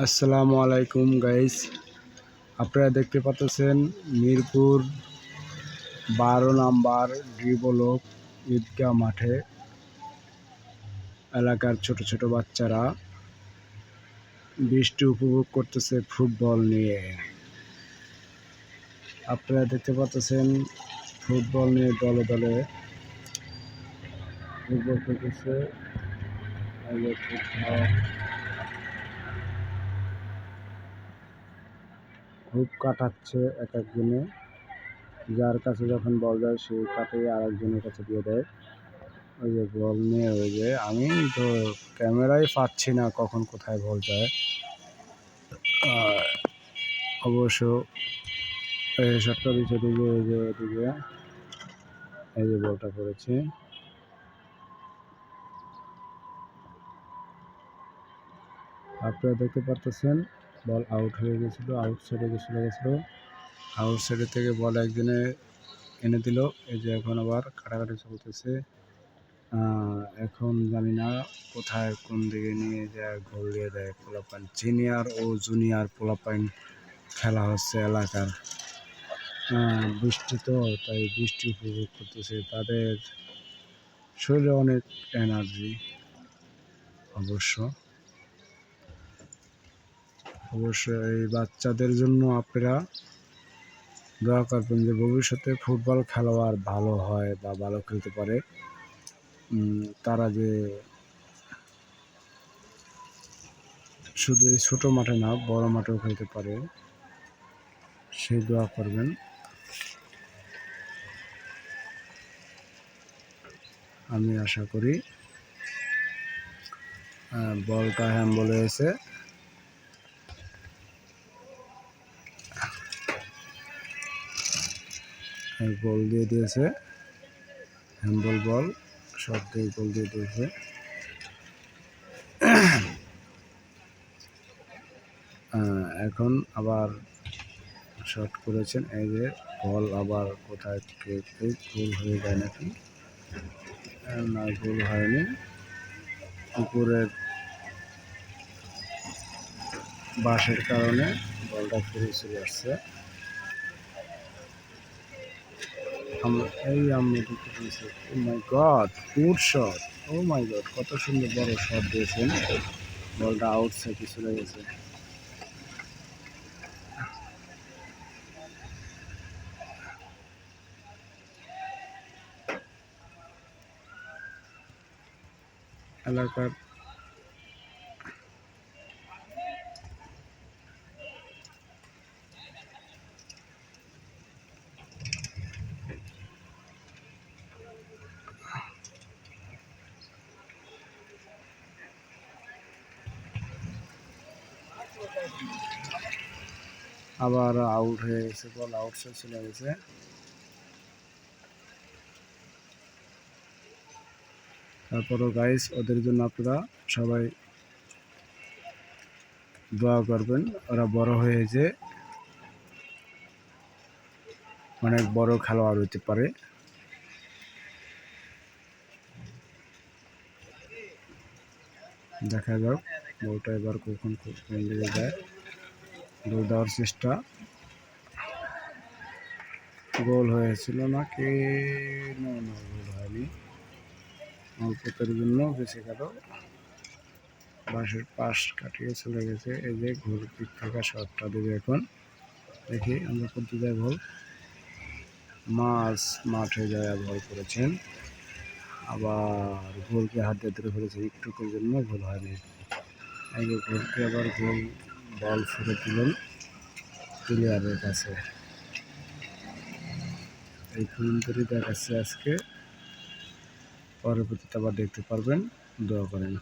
আসসালামু আলাইকুম গাইস, আপনারা দেখতে পাচ্ছেন মিরপুর 12 নাম্বার ডি ব্লক ঈদগাহ মাঠে এলাকার ছোট ছোট বাচ্চারা বৃষ্টি উপভোগ করতেছে ফুটবল নিয়ে। আপনারা দেখতে পাচ্ছেন ফুটবল নিয়ে দলে দলে উপভোগ করতেছে। খুব কাটাচ্ছে এক একজনে, যার কাছে যখন বল যায় সেই কাটে আরেকজনের কাছে দিয়ে দেয়। ওই যে বল নিয়ে ওই যে আমি তো ক্যামেরায় পাচ্ছি না কখন কোথায় বল যায়। অবশ্য এই শটটা দিচ্ছে দিকে এই যে এদিকে এই যে বলটা করেছে। আপনারা দেখতে পারতেছেন বল আউট হয়ে গেছিলো, আউট সাইডে গেছিলো। আউট সাইডে থেকে বল একজনে এনে দিল। এই যে এখন আবার কাটাকাটি চলতেছে। এখন জানি না কোথায় কোন দিকে নিয়ে যায়, গোল দিয়ে দেয়। পোলাপাইন সিনিয়র ও জুনিয়র পোলাপাইন খেলা হচ্ছে এলাকার। বৃষ্টি তো তাই বৃষ্টি উপভোগ করতেছে। তাদের শরীরে অনেক এনার্জি। অবশ্য এই বাচ্চাদের জন্য আপনারা দোয়া করবেন যে ভবিষ্যতে ফুটবল খেলোয়াড় ভালো হয় বা ভালো খেলতে পারে। তারা যে শুধু এই ছোটো মাঠে না বড় মাঠেও খেলতে পারে, সেই দোয়া করবেন। আমি আশা করি। বলটা হ্যান্ডবল হয়েছে, গোল দিয়ে দিয়েছে। হ্যান্ডবল বল সব দিয়ে গোল দিয়ে দিয়েছে। এখন আবার শট করেছেন। এই যে বল আবার কোথায় গোল হয়ে যায় নাকি, না গোল হয়নি। উপরের বাঁশের কারণে বলটা ফিরে চলে আসছে। আমরা দেখতে পেয়েছি। ও মাই গড, গুড শট! ও মাই গড, কত সুন্দর বড় শট দিয়েছেন। বলটা আউট সাইডে চলে গেছে। এলাকার আবার আউট হয়ে গেছে, বল আউট সাইড চলে গেছে। তারপরও গাইস, ওদের জন্য আপনারা সবাই দোয়া করবেন। ওরা বড় হয়েছে, অনেক বড় খেলোয়াড় হতে পারে। দেখা যাক বলটা এবার কখন কোন দিকে যায়। গোল দেওয়ার চেষ্টা, গোল হয়েছিল নাকি? না, গোল হয়নি। অল্পতের জন্য বেঁচে গেল। বাঁশের পাশ কাটিয়ে চলে গেছে। এই যে গোল কিক থাকা শটটা দেবে এখন। দেখি আমরা করতে যাই বল। মাঠে যায় বল করেছেন, আবার গোলকে হাত দিয়ে ধরে ফেলেছে। একটুকুর জন্য গোল হয়নি। এই যে গোলকে আবার গোল বল ফিরে দিলেন প্লেয়ারের কাছে। এই পর্যন্তই দেখাচ্ছে আজকে। পরবর্তীতে আবার দেখতে পারবেন। দোয়া করেন।